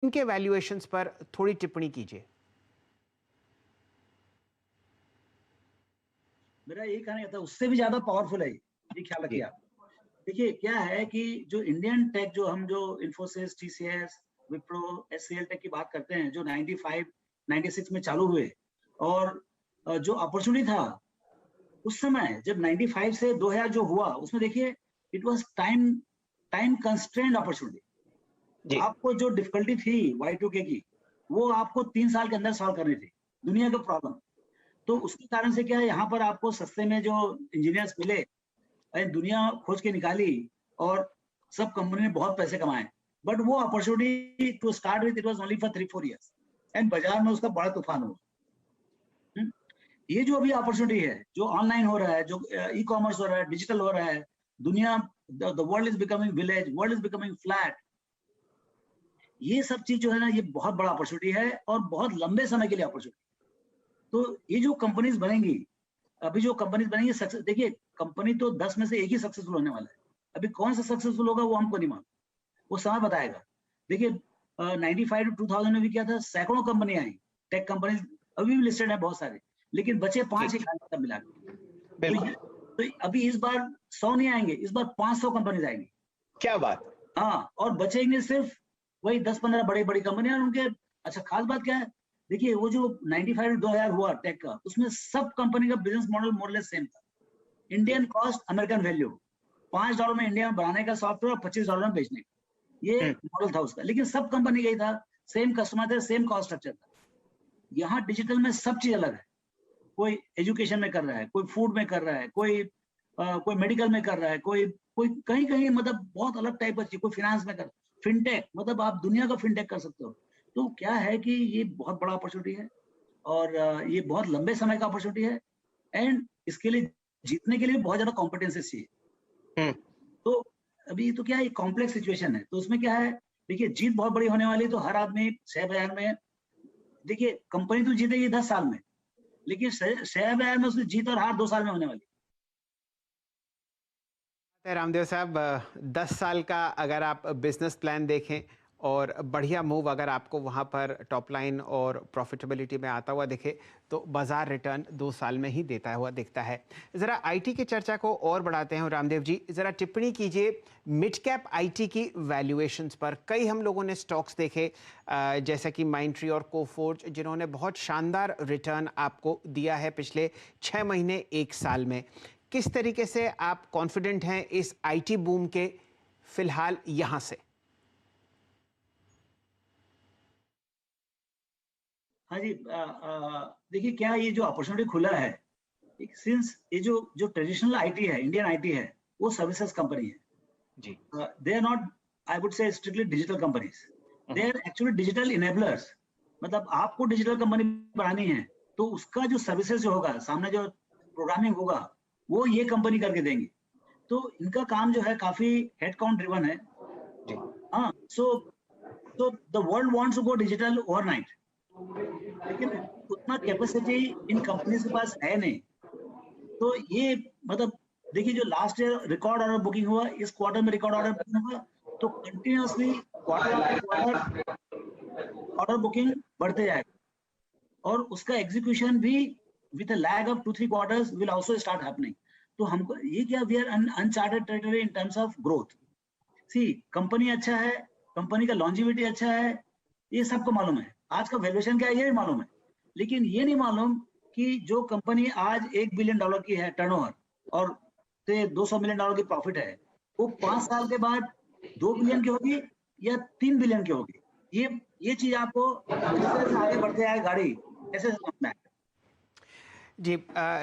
इनके वैल्यूएशंस पर थोड़ी टिप्पणी कीजिए। मेरा यही कहना था, उससे भी ज्यादा पावरफुल है ये ख्याल जी। रखिए आप। देखिए क्या है कि जो इंडियन टेक, जो हम जो Infosys, TCS, Wipro, HCL tech की बात करते हैं, जो 95 96 में चालू हुए, और जो अपॉर्चुनिटी था उस समय जब 95 से 2000 जो हुआ, उसमें देखिए it was time constraint opportunity. जी। आपको जो डिफिकल्टी थी Y2K की, वो आपको 3 साल के अंदर सॉल्व करनी थी, दुनिया का प्रॉब्लम। तो उसके कारण से क्या है, यहाँ पर आपको सस्ते में जो इंजीनियर्स मिले, दुनिया खोज के निकाली, और सब कंपनी ने बहुत पैसे कमाए। बट वो opportunity to start with, it was only for 3-4 years, and बाजार में उसका बड़ा तूफान हुआ। हम्म? ये जो अभी अपॉर्चुनिटी है, जो ऑनलाइन हो रहा है, जो ई कॉमर्स हो रहा है, डिजिटल हो रहा है, दुनिया, the world is becoming village, world is becoming flat, ये सब चीज जो है ना, ये बहुत बड़ा अपॉर्चुनिटी है, और बहुत लंबे समय के लिए अपॉर्चुनिटी। तो ये जो कंपनीज बनेंगी, अभी जो कंपनीज बनेंगी, सक्सेस, देखिए कंपनी तो 10 में से एक ही सक्सेसफुल होने वाला है। अभी कौन सा सक्सेसफुल होगा वो हमको नहीं मालूम, वो समय बताएगा। देखिए 95 टू 2000 में भी क्या था, सैकड़ों कंपनी आई, टेक कंपनीज अभी भी लिस्टेड है बहुत सारे, लेकिन बचे 5 ही खाली मिला के। तो बिल्कुल। ये, तो अभी इस बार 100 नहीं आएंगे, इस बार 500 कंपनीज आएंगी। क्या बात। हाँ, और बचेंगे सिर्फ वही 10-15 बड़ी बड़ी कंपनियां और उनके। अच्छा, खास बात क्या है, देखिए वो जो 95 2000 हुआ टेक का, उसमें सब कंपनी का बिजनेस मॉडल मोरलेस सेम था। इंडियन कॉस्ट, अमेरिकन वैल्यू, $5 में इंडिया में बनाने का सॉफ्टवेयर और $25 में बेचने का, ये मॉडल था उसका। लेकिन सब कंपनी यही था, सेम कस्टमर थे, सेम कॉस्ट स्ट्रक्चर था। यहाँ डिजिटल में सब चीज अलग है। कोई एजुकेशन में कर रहा है, कोई फूड में कर रहा है, कोई मेडिकल में कर रहा है, कोई कोई कहीं कहीं, मतलब बहुत अलग टाइप का चीज, कोई फाइनेंस में कर, फिनटेक, मतलब आप दुनिया का फिनटेक कर सकते हो। तो क्या है कि ये बहुत बड़ा अपॉर्चुनिटी है, और ये बहुत लंबे समय का अपॉर्चुनिटी है, एंड इसके लिए जीतने के लिए बहुत ज्यादा कॉम्पिटेंसेस चाहिए। तो अभी तो क्या है, कॉम्प्लेक्स सिचुएशन है, तो उसमें क्या है, देखिए जीत बहुत बड़ी होने वाली है। तो हर आदमी शेयर बाजार में, देखिए कंपनी तो जीतेगी 10 साल में, लेकिन शेयर बाजार में उसकी जीत और हार 2 साल में होने वाली। रामदेव साहब, 10 साल का अगर आप बिजनेस प्लान देखें और बढ़िया मूव अगर आपको वहाँ पर टॉप लाइन और प्रॉफिटेबिलिटी में आता हुआ दिखे, तो बाजार रिटर्न 2 साल में ही देता हुआ दिखता है। ज़रा आईटी की चर्चा को और बढ़ाते हैं। रामदेव जी, ज़रा टिप्पणी कीजिए मिड कैप आईटी की वैल्यूएशंस पर। कई हम लोगों ने स्टॉक्स देखे, जैसा कि माइंडट्री और कोफोर्ज, जिन्होंने बहुत शानदार रिटर्न आपको दिया है पिछले 6 महीने 1 साल में। किस तरीके से आप कॉन्फिडेंट हैं इस आईटी बूम के फिलहाल यहां से? हाँ जी, देखिए क्या, ये जो अपॉर्चुनिटी खुला है, सिंस ये जो जो ट्रेडिशनल आईटी है, इंडियन आईटी है, वो सर्विसेज कंपनी है। जी। They are not, I would say, strictly digital companies, they are actually digital enablers. मतलब आपको डिजिटल कंपनी बनानी है, तो उसका जो सर्विसेज जो होगा, सामने जो प्रोग्रामिंग होगा, वो ये कंपनी करके देंगी। तो इनका काम जो है काफी हेड काउंट ड्रिवन है। जी। हाँ, so the world wants to go digital overnight, लेकिन उतना कैपेसिटी इन कंपनीज के पास है नहीं। तो ये, मतलब देखिए, जो last year record order booking हुआ, इस क्वार्टर में रिकॉर्ड ऑर्डर बुकिंग हुआ, तो continuously quarter after quarter order booking बढ़ते जाएगा, और उसका एग्जीक्यूशन भी with a lag of 2-3 quarters will also start happening. तो हमको ये क्या, we are uncharted territory in terms of growth. See, company अच्छा है, कंपनी का लॉन्जिविटी अच्छा है, ये सबको मालूम है। आज का वैल्यूएशन क्या है ये भी मालूम है, लेकिन ये नहीं मालूम कि जो कंपनी आज $1 बिलियन की है टर्नओवर, और से $200 मिलियन की प्रॉफिट है, वो 5 साल के बाद 2 बिलियन की होगी या 3 बिलियन की होगी। ये चीज आपको, जिस तरह से आगे बढ़ते आए गाड़ी, ऐसे समझना है। जी,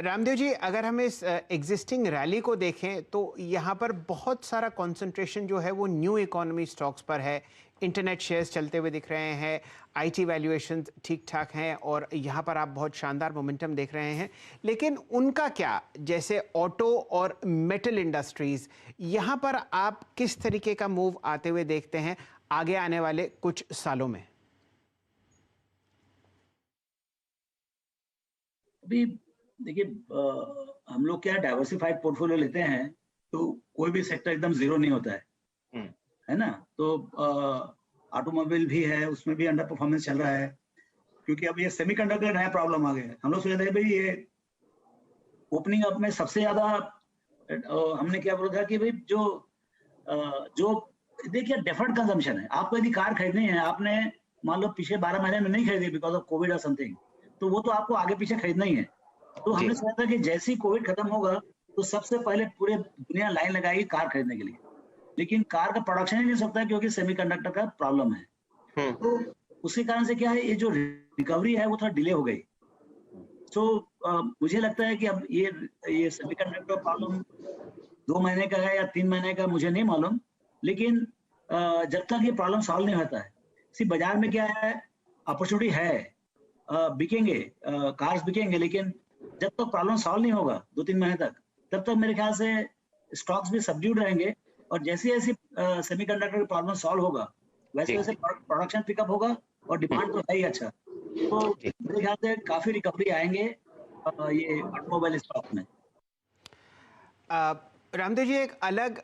रामदेव जी, अगर हम इस एग्जिस्टिंग रैली को देखें तो यहाँ पर बहुत सारा कंसंट्रेशन जो है वो न्यू इकोनॉमी स्टॉक्स पर है। इंटरनेट शेयर्स चलते हुए दिख रहे हैं, आईटी वैल्यूएशन ठीक ठाक हैं, और यहाँ पर आप बहुत शानदार मोमेंटम देख रहे हैं। लेकिन उनका क्या, जैसे ऑटो और मेटल इंडस्ट्रीज, यहाँ पर आप किस तरीके का मूव आते हुए देखते हैं आगे आने वाले कुछ सालों में? अभी देखिए, हम लोग क्या डाइवर्सिफाइड पोर्टफोलियो लेते हैं, तो कोई भी सेक्टर एकदम जीरो नहीं होता है ना। तो ऑटोमोबाइल भी है, उसमें भी अंडर परफॉर्मेंस चल रहा है, क्योंकि अब ये सेमीकंडक्टर नया प्रॉब्लम आ गया है। हम लोग सोच रहे थे भाई ये ओपनिंग अप में सबसे ज्यादा हमने क्या बोला था कि भाई जो देखिए डेफर्ड कंजम्पशन है। आपको यदि कार खरीदनी है, आपने मान लो पिछले 12 महीने में नहीं खरीदी बिकॉज ऑफ कोविड और समथिंग, तो वो तो आपको आगे पीछे खरीदना ही है। तो जी। हमने सोचा था कि जैसे ही कोविड खत्म होगा तो सबसे पहले पूरे दुनिया लाइन लगाएगी कार खरीदने के लिए, लेकिन कार का प्रोडक्शन ही नहीं हो सकता क्योंकि सेमीकंडक्टर का प्रॉब्लम है। हम्म। तो उसी कारण से क्या है, ये जो रिकवरी है वो थोड़ा डिले हो गई। तो मुझे लगता है कि अब ये सेमीकंडक्टर प्रॉब्लम 2 महीने का है या 3 महीने का मुझे नहीं मालूम, लेकिन जब तक ये प्रॉब्लम सॉल्व नहीं होता है, बाजार में क्या है, अपॉर्चुनिटी है, बिकेंगे, कार्स बिकेंगे, लेकिन जब तक प्रॉब्लम सॉल्व नहीं होगा 2-3 महीने तक, तब तक मेरे ख्याल से स्टॉक्स भी सबड्यूड रहेंगे। और जैसे जैसे सेमीकंडक्टर प्रॉब्लम सॉल्व होगा, वैसे जी। वैसे प्रोडक्शन पिकअप होगा और डिमांड तो है ही अच्छा। तो जी। मेरे ख्याल से काफी रिकवरी आएंगे ये ऑटोमोबाइल स्टॉक में। रामदेव जी, एक अलग